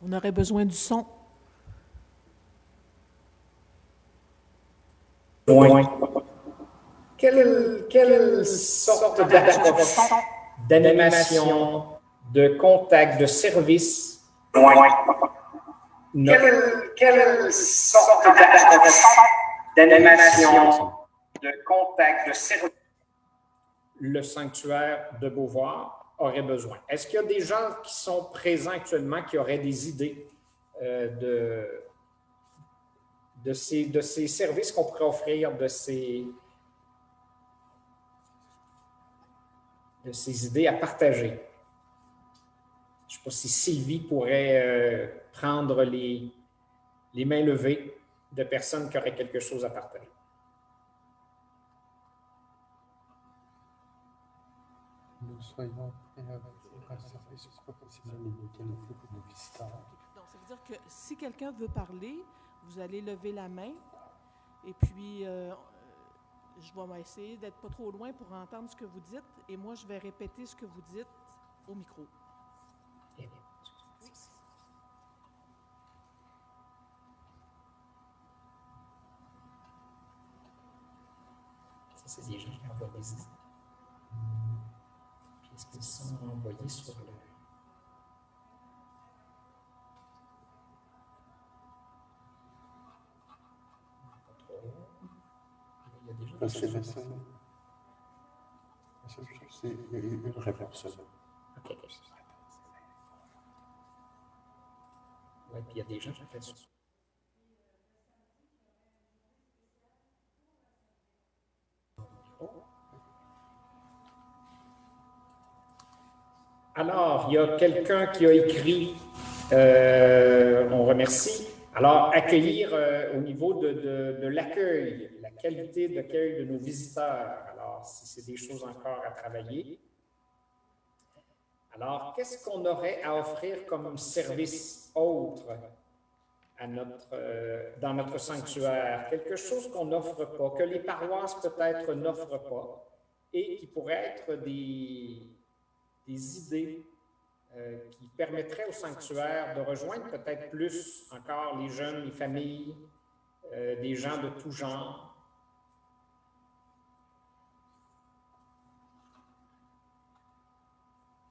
On aurait besoin du son. Loin. Quelle sorte d'approche, d'animation, de contact, de service? Loin. Quelle sorte d'approche, d'animation, de contact, de service le sanctuaire de Beauvoir aurait besoin? Est-ce qu'il y a des gens qui sont présents actuellement qui auraient des idées de ces services qu'on pourrait offrir, de ces idées à partager? Je ne sais pas si Sylvie pourrait prendre les mains levées de personnes qui auraient quelque chose à partager. Nous soyons prêts avec un service professionnel limité le plus pour nos visiteurs. Donc, ça veut dire que si quelqu'un veut parler, vous allez lever la main et puis je vais essayer d'être pas trop loin pour entendre ce que vous dites et moi, je vais répéter ce que vous dites au micro. Ça, c'est des gens qui envoient des idées. Puis est-ce qu'ils sont envoyés sur le... Il y a des gens qui c'est une réponse. OK. Oui, puis il y a des gens qui appellent sur... Alors, il y a quelqu'un qui a écrit, on remercie. Alors, accueillir au niveau de l'accueil, la qualité d'accueil de nos visiteurs. Alors, si c'est des choses encore à travailler. Alors, qu'est-ce qu'on aurait à offrir comme service autre dans notre sanctuaire? Quelque chose qu'on n'offre pas, que les paroisses peut-être n'offrent pas et qui pourrait être des idées qui permettraient au sanctuaire de rejoindre peut-être plus encore les jeunes, les familles, des gens de tout genre.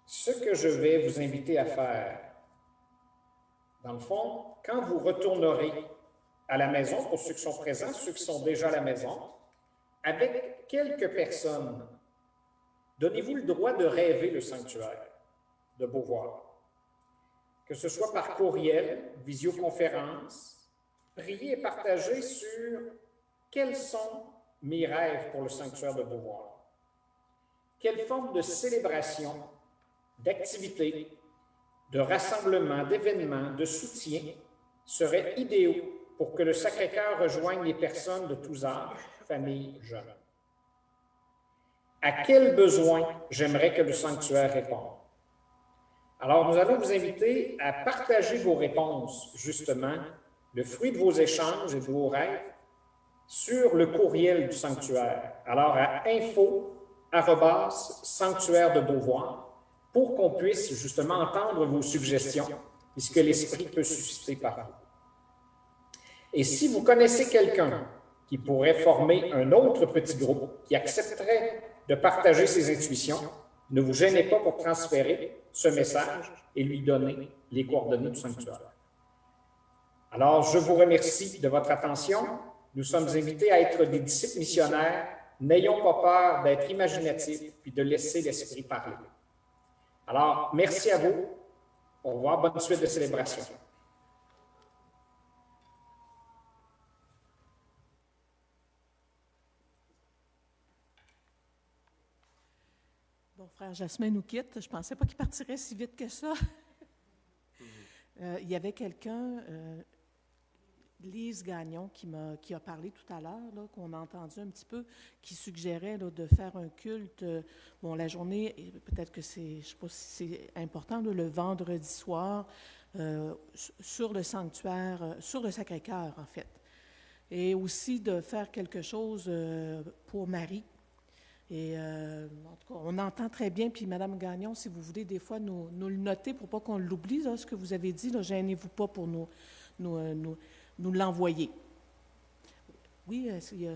Ce que je vais vous inviter à faire, dans le fond, quand vous retournerez à la maison, pour ceux qui sont présents, ceux qui sont déjà à la maison, avec quelques personnes, donnez-vous le droit de rêver le sanctuaire de Beauvoir. Que ce soit par courriel, visioconférence, priez et partagez sur quels sont mes rêves pour le sanctuaire de Beauvoir. Quelle forme de célébration, d'activité, de rassemblement, d'événements, de soutien seraient idéaux pour que le Sacré-Cœur rejoigne les personnes de tous âges, familles, jeunes. À quels besoins j'aimerais que le sanctuaire réponde? Alors, nous allons vous inviter à partager vos réponses, justement, le fruit de vos échanges et de vos rêves sur le courriel du sanctuaire. Alors, à info@sanctuaire de Beauvoir, pour qu'on puisse justement entendre vos suggestions et ce que l'Esprit peut susciter par vous. Et si vous connaissez quelqu'un qui pourrait former un autre petit groupe qui accepterait de partager ses intuitions, ne vous gênez pas pour transférer ce message et lui donner les coordonnées du sanctuaire. Alors, je vous remercie de votre attention. Nous sommes invités à être des disciples missionnaires. N'ayons pas peur d'être imaginatifs puis de laisser l'Esprit parler. Alors, merci à vous. Au revoir. Bonne suite de célébration. Bon, frère Jasmin nous quitte. Je ne pensais pas qu'il partirait si vite que ça. Il y avait quelqu'un, Lise Gagnon, qui a parlé tout à l'heure, là, qu'on a entendu un petit peu, qui suggérait là, de faire un culte. Bon, la journée, peut-être que c'est, je ne sais pas si c'est important, là, le vendredi soir, sur le sanctuaire, sur le Sacré-Cœur, en fait. Et aussi de faire quelque chose pour Marie. Et en tout cas, on entend très bien, puis Mme Gagnon, si vous voulez des fois nous le noter pour pas qu'on l'oublie, là, ce que vous avez dit, là, gênez-vous pas pour nous l'envoyer. Oui, il y a...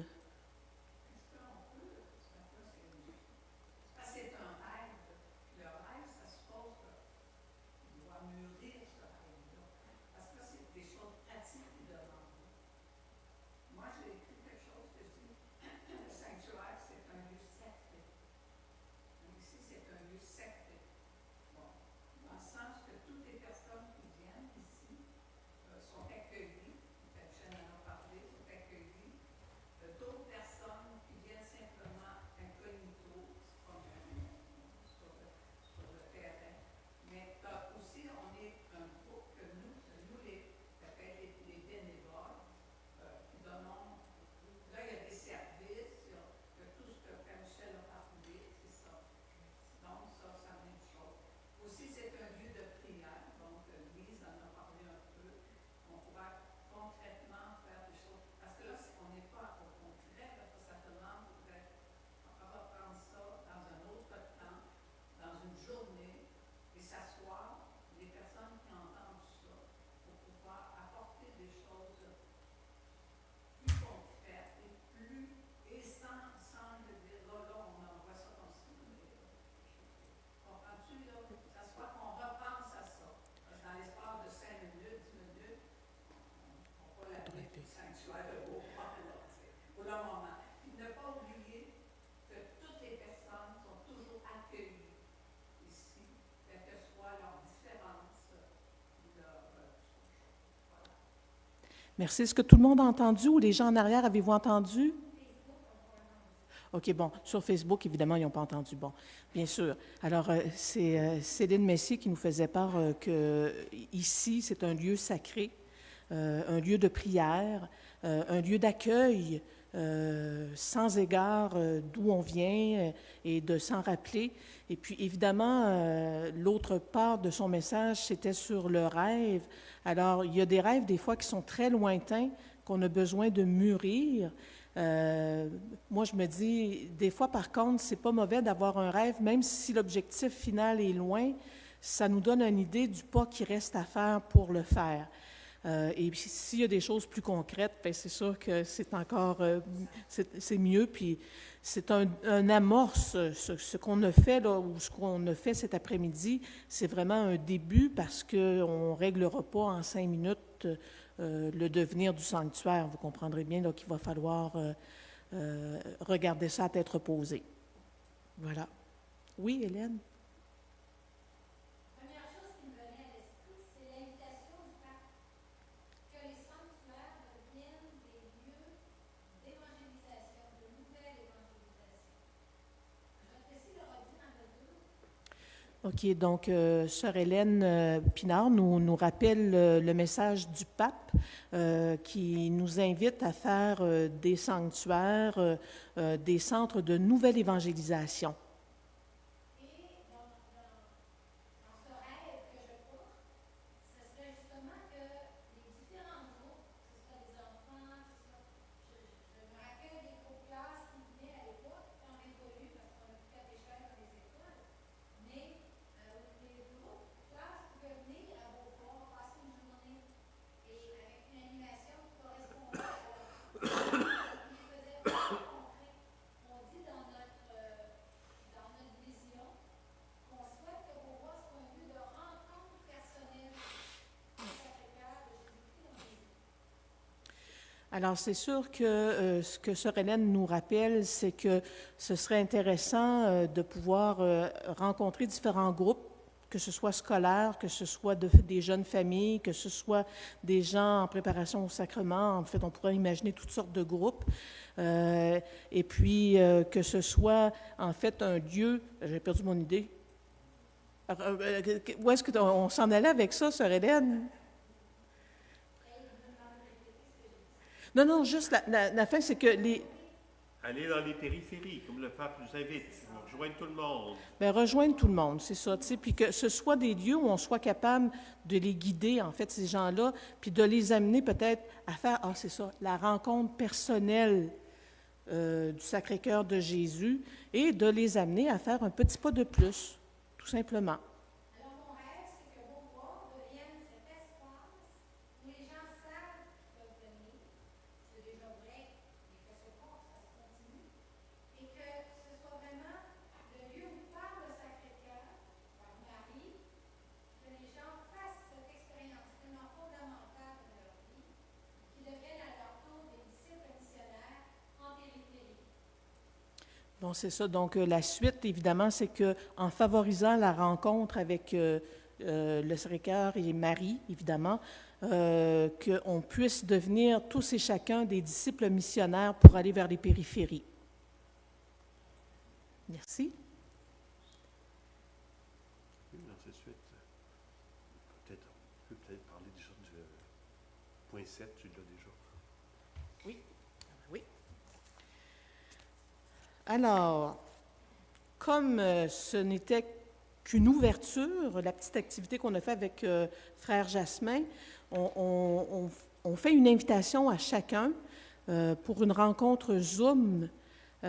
Merci. Est-ce que tout le monde a entendu ou les gens en arrière, avez-vous entendu? OK, bon. Sur Facebook, évidemment, ils n'ont pas entendu. Bon, bien sûr. Alors, c'est Céline Messier qui nous faisait part que ici, c'est un lieu sacré, un lieu de prière, un lieu d'accueil, sans égard d'où on vient et de s'en rappeler. Et puis, évidemment, l'autre part de son message, c'était sur le rêve. Alors, il y a des rêves, des fois, qui sont très lointains, qu'on a besoin de mûrir. Moi, je me dis, des fois, par contre, c'est pas mauvais d'avoir un rêve, même si l'objectif final est loin, ça nous donne une idée du pas qui reste à faire pour le faire. Et puis, s'il y a des choses plus concrètes, bien, c'est sûr que c'est encore, c'est mieux. Puis, c'est un amorce. Ce qu'on a fait, là, ou ce qu'on a fait cet après-midi, c'est vraiment un début parce qu'on ne réglera pas en 5 minutes le devenir du sanctuaire. Vous comprendrez bien là, qu'il va falloir regarder ça à tête reposée. Voilà. Oui, Hélène? OK, donc, Sœur Hélène Pinard nous rappelle le message du pape qui nous invite à faire des sanctuaires, des centres de nouvelle évangélisation. Alors, c'est sûr que ce que Sœur Hélène nous rappelle, c'est que ce serait intéressant de pouvoir rencontrer différents groupes, que ce soit scolaires, que ce soit des jeunes familles, que ce soit des gens en préparation au sacrement. En fait, on pourrait imaginer toutes sortes de groupes. Et puis, que ce soit, en fait, un lieu... J'ai perdu mon idée. Où est-ce qu'on s'en allait avec ça, Sœur Hélène? Non, juste la fin, c'est que Aller dans les périphéries, comme le pape nous invite, rejoindre tout le monde. Bien, rejoindre tout le monde, c'est ça, tu sais, puis que ce soit des lieux où on soit capable de les guider, en fait, ces gens-là, puis de les amener peut-être à faire, c'est ça, la rencontre personnelle du Sacré-Cœur de Jésus et de les amener à faire un petit pas de plus, tout simplement. Alors, mon rêve, c'est que Beauvoir devienne cet espace où les gens savent qu'ils peuvent venir. C'est déjà vrai, mais que ce continue. Et que ce soit vraiment le lieu où parle le Sacré-Cœur, par Marie, que les gens fassent cette expérience tellement fondamentale de leur vie, qu'ils deviennent à leur tour des disciples missionnaires en périphérie. Bon, c'est ça. Donc, la suite, évidemment, c'est qu'en favorisant la rencontre avec le Sacré-Cœur et Marie, évidemment, qu'on puisse devenir tous et chacun des disciples missionnaires pour aller vers les périphéries. Merci. Oui, dans cette suite, on peut peut-être parler déjà du point 7, tu l'as déjà. Oui. Alors, comme ce n'était qu'une ouverture, la petite activité qu'on a fait avec Frère Jasmin, on fait une invitation à chacun pour une rencontre Zoom, pour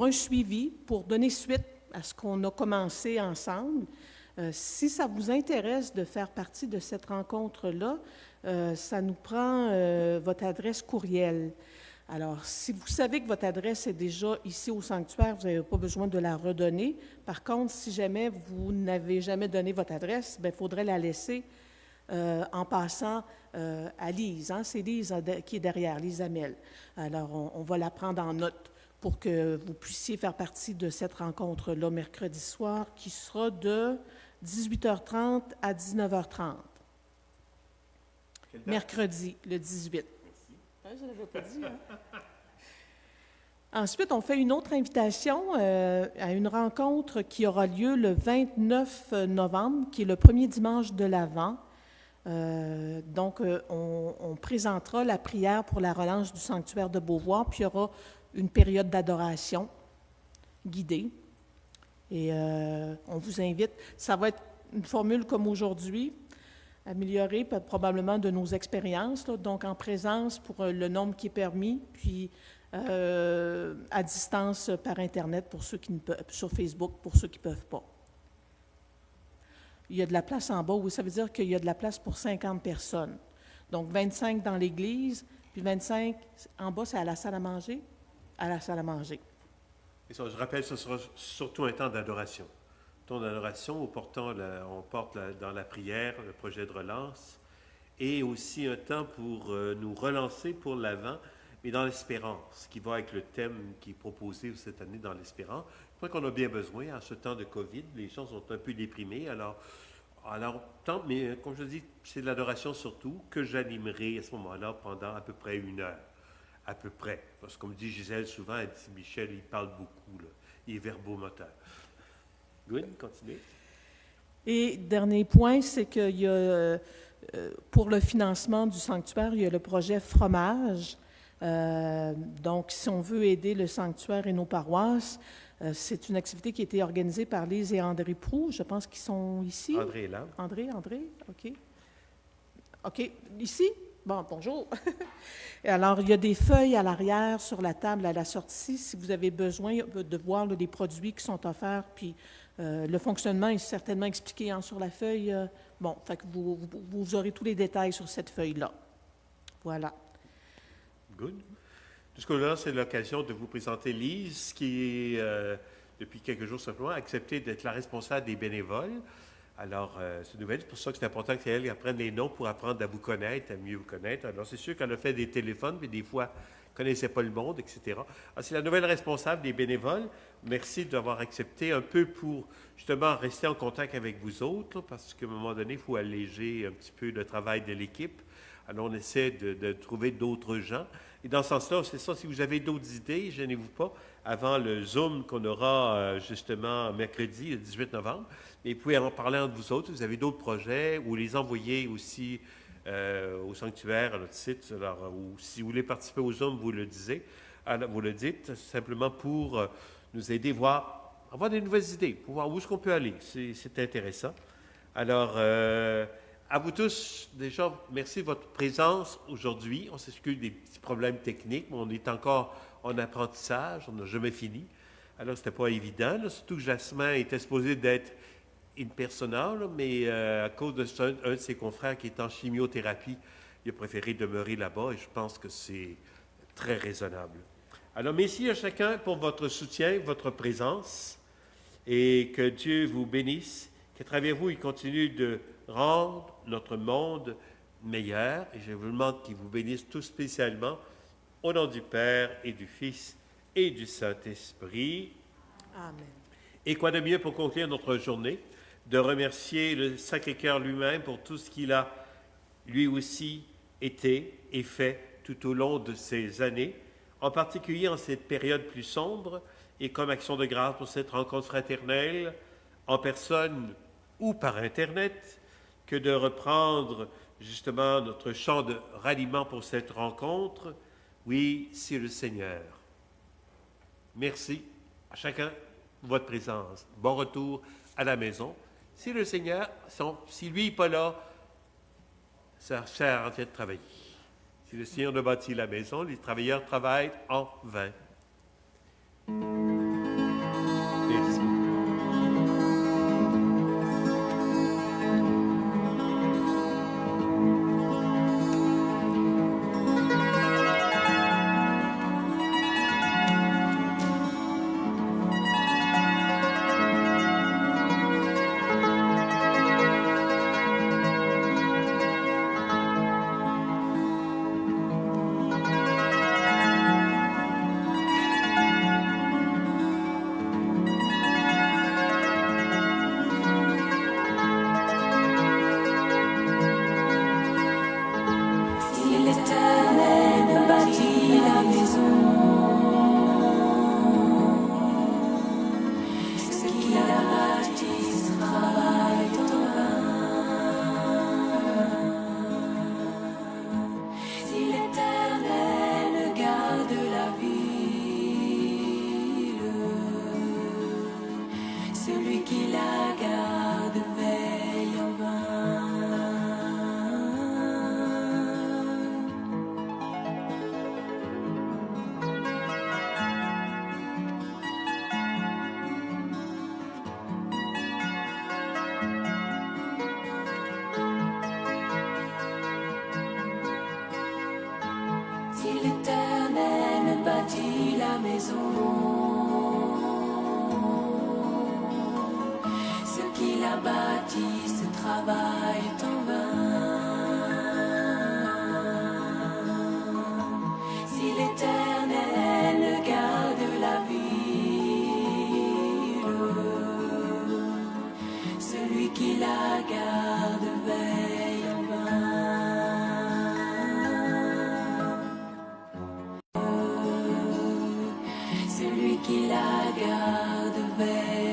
un suivi, pour donner suite à ce qu'on a commencé ensemble. Si ça vous intéresse de faire partie de cette rencontre-là, ça nous prend votre adresse courriel. Alors, si vous savez que votre adresse est déjà ici au sanctuaire, vous n'avez pas besoin de la redonner. Par contre, si jamais vous n'avez jamais donné votre adresse, il faudrait la laisser en passant à Lise. Hein? C'est Lise qui est derrière, Lise Amel. Alors, on va la prendre en note pour que vous puissiez faire partie de cette rencontre-là mercredi soir qui sera de 18h30 à 19h30. Mercredi, le 18. Je ne l'avais pas dit. Hein? Ensuite, on fait une autre invitation à une rencontre qui aura lieu le 29 novembre, qui est le premier dimanche de l'Avent. Donc, on présentera la prière pour la relance du sanctuaire de Beauvoir, puis il y aura une période d'adoration guidée. Et on vous invite, ça va être une formule comme aujourd'hui, améliorée probablement de nos expériences, là, donc en présence pour le nombre qui est permis, puis à distance par Internet pour ceux qui ne peuvent, sur Facebook pour ceux qui ne peuvent pas. Il y a de la place en bas, oui, ça veut dire qu'il y a de la place pour 50 personnes. Donc 25 dans l'église, puis 25 en bas, c'est à la salle à manger? À la salle à manger. Et ça, je rappelle, ce sera surtout un temps d'adoration. Temps d'adoration, on porte dans la prière le projet de relance et aussi un temps pour nous relancer pour l'Avent, mais dans l'espérance, qui va avec le thème qui est proposé cette année dans l'espérance. Je crois qu'on a bien besoin, en ce temps de COVID, les gens sont un peu déprimés, alors mais comme je dis, c'est de l'adoration surtout que j'animerai à ce moment-là pendant à peu près 1 heure. À peu près. Parce que comme dit Gisèle souvent, elle dit Michel, il parle beaucoup, là. Il est verbomoteur. Gwen, continuez. Et dernier point, c'est qu'il y a, pour le financement du sanctuaire, il y a le projet Fromage. Donc, si on veut aider le sanctuaire et nos paroisses, c'est une activité qui a été organisée par Lise et André Proux. Je pense qu'ils sont ici. André est là. André, OK. OK, ici? Bon, bonjour. Alors, il y a des feuilles à l'arrière, sur la table, à la sortie, si vous avez besoin de voir les produits qui sont offerts, puis le fonctionnement est certainement expliqué sur la feuille. Bon, fait que vous aurez tous les détails sur cette feuille-là. Voilà. Good. Jusque-là, c'est l'occasion de vous présenter Lise, qui est, depuis quelques jours simplement, accepté d'être la responsable des bénévoles. Alors, c'est nouvelle, c'est pour ça que c'est important que c'est elle qui apprenne les noms pour apprendre à vous connaître, à mieux vous connaître. Alors, c'est sûr qu'elle a fait des téléphones, mais des fois, elle ne connaissait pas le monde, etc. Alors, c'est la nouvelle responsable des bénévoles. Merci d'avoir accepté un peu pour, justement, rester en contact avec vous autres, là, parce qu'à un moment donné, il faut alléger un petit peu le travail de l'équipe. Alors, on essaie de trouver d'autres gens. Et dans ce sens-là, c'est ça, si vous avez d'autres idées, gênez-vous pas, avant le Zoom qu'on aura justement mercredi, le 18 novembre. Et vous pouvez en parler entre vous autres. Vous avez d'autres projets ou les envoyer aussi au sanctuaire, à notre site. Alors, ou si vous voulez participer au Zoom, vous le disiez. Alors, vous le dites simplement pour nous aider à avoir des nouvelles idées, pour voir où est-ce qu'on peut aller. C'est intéressant. Alors, à vous tous, déjà, merci de votre présence aujourd'hui. On s'excuse des petits problèmes techniques, mais on est encore en apprentissage, on n'a jamais fini. Alors, ce n'était pas évident, là, surtout que Jasmin était supposé d'être in persona, là, mais à cause de un de ses confrères qui est en chimiothérapie, il a préféré demeurer là-bas et je pense que c'est très raisonnable. Alors, merci à chacun pour votre soutien, votre présence et que Dieu vous bénisse, qu'à travers vous, il continue de rendre notre monde meilleur. Et je vous demande qu'il vous bénisse tout spécialement au nom du Père et du Fils et du Saint-Esprit. Amen. Et quoi de mieux pour conclure notre journée, de remercier le Sacré-Cœur lui-même pour tout ce qu'il a lui aussi été et fait tout au long de ces années, en particulier en cette période plus sombre, et comme action de grâce pour cette rencontre fraternelle, en personne ou par Internet, que de reprendre justement notre chant de ralliement pour cette rencontre. Oui, c'est le Seigneur. Merci à chacun pour votre présence. Bon retour à la maison. Si le Seigneur, si lui n'est pas là, ça sert à rien de travailler. Si le Seigneur ne bâtit la maison, les travailleurs travaillent en vain. Merci. Si l'Éternel bâtit la maison, ceux qui la bâtissent travaillent en vain. Si l'Éternel garde la ville, celui qui la garde veille en vain. Si l'Éternel bâtit la maison, ceux qui la bâtissent travaillent en vain. Si l'Éternel garde la ville, celui qui la garde veille en vain. Celui qui la garde veille